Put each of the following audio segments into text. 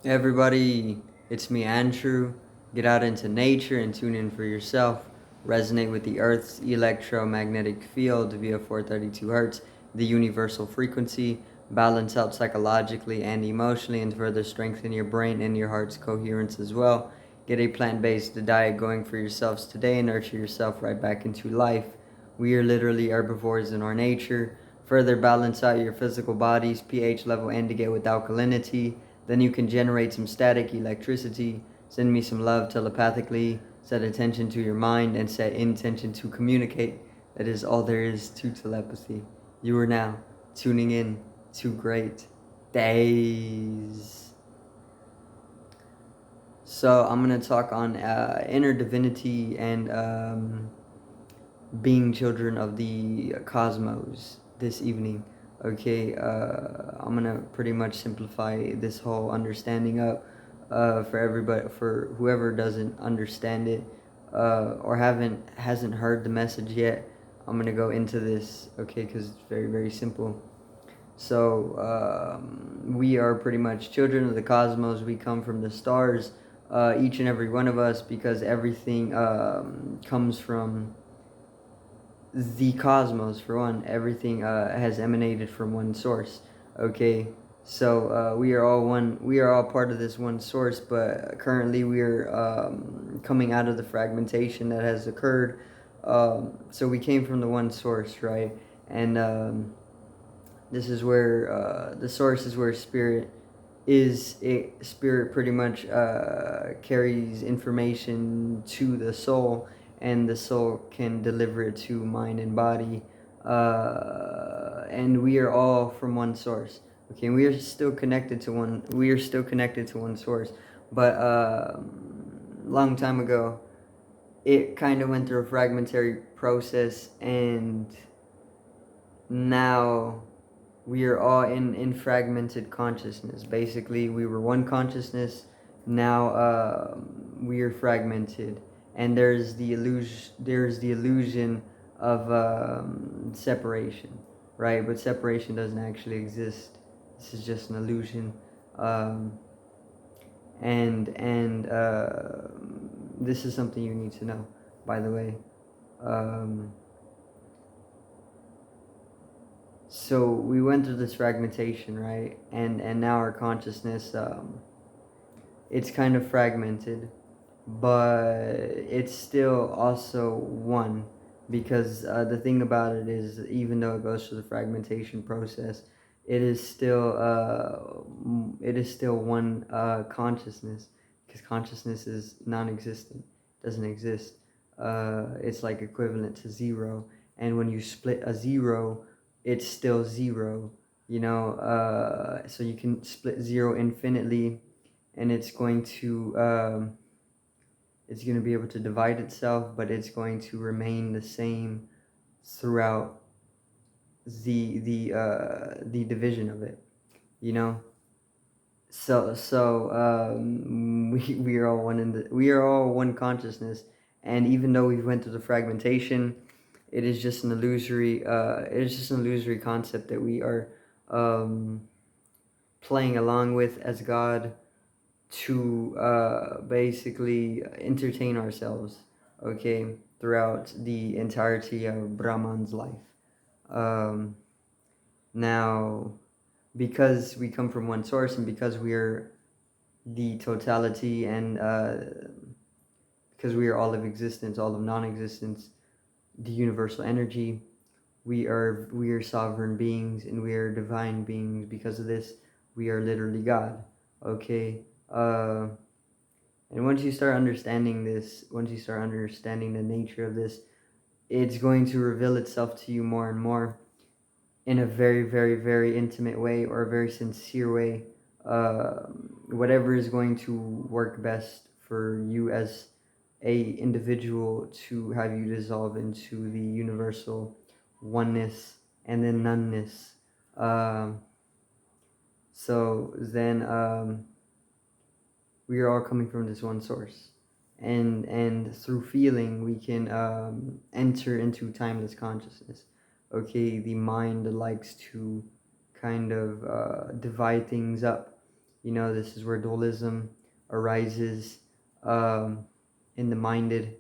Hey everybody, it's me Andrew. Get out into nature and tune in for yourself. Resonate with the Earth's electromagnetic field via 432 Hertz, the universal frequency. Balance out psychologically and emotionally and further strengthen your brain and your heart's coherence as well. Get a plant-based diet going for yourselves today and nurture yourself right back into life. We are literally herbivores in our nature. Further balance out your physical body's pH level and to get with alkalinity. Then you can generate some static electricity, send me some love telepathically, set attention to your mind, and set intention to communicate. That is all there is to telepathy. You are now tuning in to Great Days. So I'm going to talk on inner divinity and being children of the cosmos this evening. Okay, I'm gonna pretty much simplify this whole understanding up for everybody, for whoever doesn't understand it or hasn't heard the message yet. I'm gonna go into this, okay, because it's very very simple. So we are pretty much children of the cosmos. We come from the stars, each and every one of us, because everything comes from the cosmos. For one, everything has emanated from one source. Okay, so we are all one, we are all part of this one source, but currently we are coming out of the fragmentation that has occurred. So we came from the one source, right? And this is where the source is where spirit is. Spirit pretty much carries information to the soul, and the soul can deliver it to mind and body. And we are all from one source. Okay, we are still connected to one. We are still connected to one source, but long time ago, it kind of went through a fragmentary process, and now we are all in fragmented consciousness. Basically, we were one consciousness. Now we are fragmented, and there's the illusion of separation, right? But separation doesn't actually exist. This is just an illusion. um, and this is something you need to know, by the way. um, so we went through this fragmentation, right? And now our consciousness, it's kind of fragmented, but it's still also one, because the thing about it is, even though it goes through the fragmentation process, it is still one consciousness, because consciousness is non-existent, doesn't exist. It's like equivalent to zero, and when you split a zero, it's still zero. So you can split zero infinitely, and it's going to be able to divide itself, but it's going to remain the same throughout the division of it. You know. We are all one we are all one consciousness, and even though we went through the fragmentation, it is just an illusory concept that we are um, playing along with as God, to basically entertain ourselves, okay, throughout the entirety of Brahman's life. Um, Now, because we come from one source, and because we are the totality, and because we are all of existence, all of non-existence, the universal energy, we are sovereign beings, and we are divine beings. Because of this, we are literally God. Okay. And once you start understanding this, once you start understanding the nature of this, it's going to reveal itself to you more and more, in a very, very, very intimate way, or a very sincere way. Whatever is going to work best for you as a individual, to have you dissolve into the universal oneness and then noneness. Um, so then we are all coming from this one source, and through feeling we can enter into timeless consciousness. Okay, the mind likes to kind of divide things up, This is where dualism arises um, in the minded.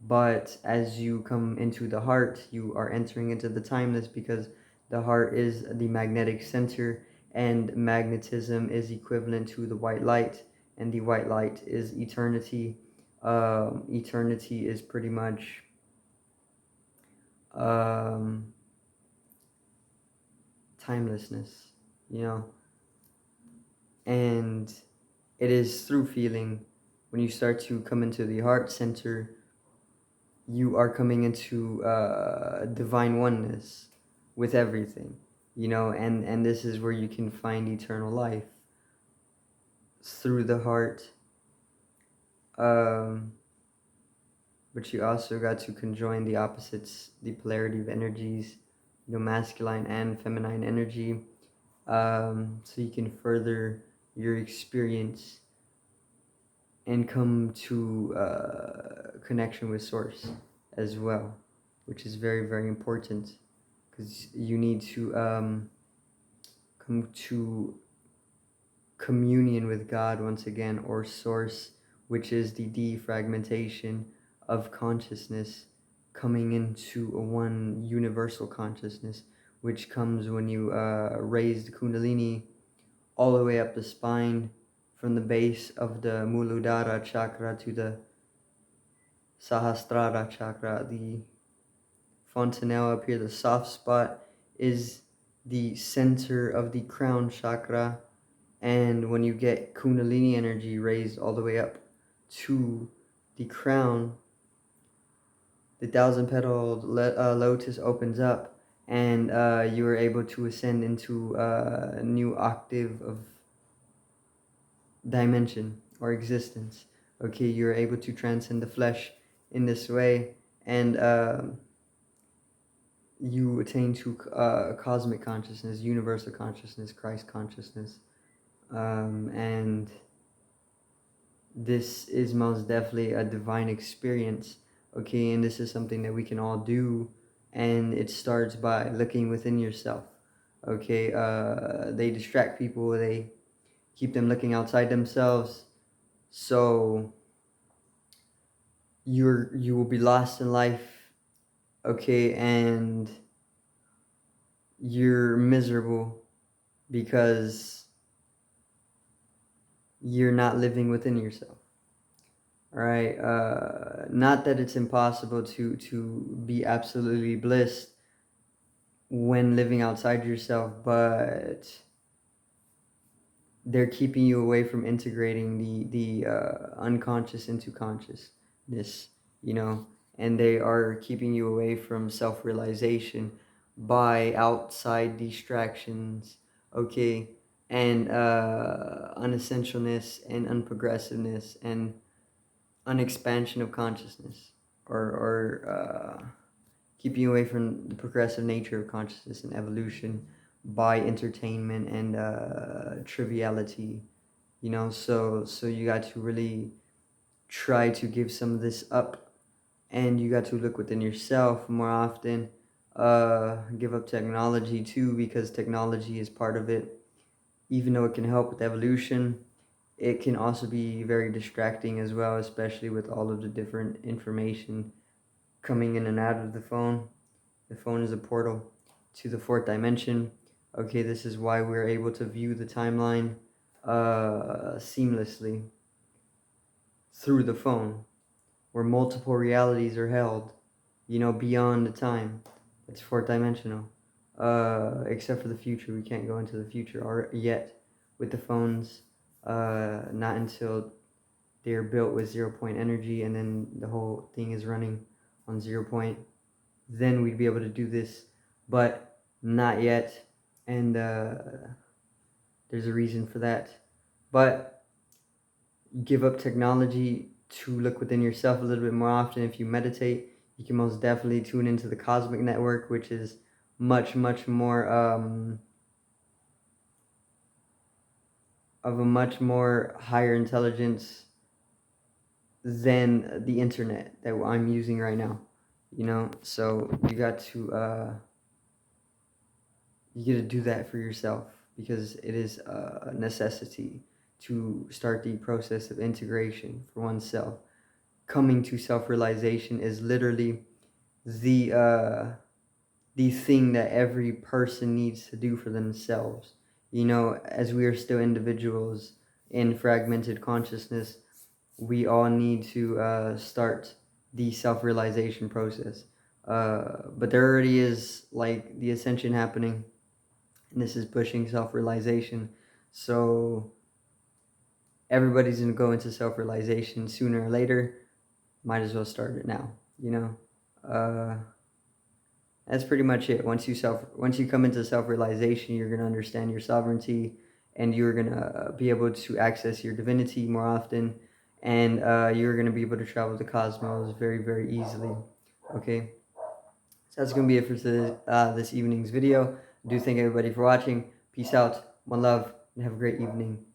But as you come into the heart, you are entering into the timeless, because the heart is the magnetic center, and magnetism is equivalent to the white light, and the white light is eternity. Eternity is pretty much um, timelessness, you know, and it is through feeling. When you start to come into the heart center, you are coming into divine oneness with everything, and this is where you can find eternal life through the heart. um, but you also got to conjoin the opposites, the polarity of energies, masculine and feminine energy, so you can further your experience and come to connection with source as well, which is very, very important, because you need to come to communion with God once again, or source, which is the defragmentation of consciousness, coming into a one universal consciousness, which comes when you raise the kundalini all the way up the spine, from the base of the Muladhara chakra to the Sahasrara chakra, the fontanelle up here, the soft spot, is the center of the crown chakra. And when you get kundalini energy raised all the way up to the crown, the thousand petaled lotus opens up, and you are able to ascend into a new octave of dimension or existence. Okay, you're able to transcend the flesh in this way, and you attain to cosmic consciousness, universal consciousness, Christ consciousness, and this is most definitely a divine experience. Okay, and this is something that we can all do, and it starts by looking within yourself. Okay, they distract people, they keep them looking outside themselves, so you will be lost in life. Okay, and you're miserable because you're not living within yourself. All right, not that it's impossible to be absolutely blissed when living outside yourself, but they're keeping you away from integrating the unconscious into consciousness, you know, and they are keeping you away from self-realization by outside distractions, okay, and unessentialness and unprogressiveness and unexpansion of consciousness, or keeping you away from the progressive nature of consciousness and evolution by entertainment and triviality, so you got to really try to give some of this up, and you got to look within yourself more often. Give up technology too, because technology is part of it. Even though it can help with evolution, it can also be very distracting as well, especially with all of the different information coming in and out of the phone. The phone is a portal to the fourth dimension. Okay, this is why we're able to view the timeline seamlessly through the phone, where multiple realities are held, beyond the time. It's fourth dimensional. Except for the future, we can't go into the future or yet with the phones. Not until they're built with 0 point energy, and then the whole thing is running on 0 point. Then we'd be able to do this, but not yet. And there's a reason for that. But give up technology to look within yourself a little bit more often. If you meditate, you can most definitely tune into the cosmic network, which is much, much more of a much more higher intelligence than the internet that I'm using right now. So you got to do that for yourself, because it is a necessity. to start the process of integration for oneself. Coming to self-realization is literally the thing that every person needs to do for themselves. You know, as we are still individuals in fragmented consciousness, we all need to start the self-realization process. But there already is like the ascension happening, and this is pushing self-realization. So everybody's gonna go into self-realization sooner or later. Might as well start it now, you know. That's pretty much it. Once you come into self-realization, you're gonna understand your sovereignty, and you're gonna be able to access your divinity more often, and you're gonna be able to travel the cosmos very easily. Okay, so that's gonna be it for this evening's video. I do thank everybody for watching. Peace out, one love, and have a great evening.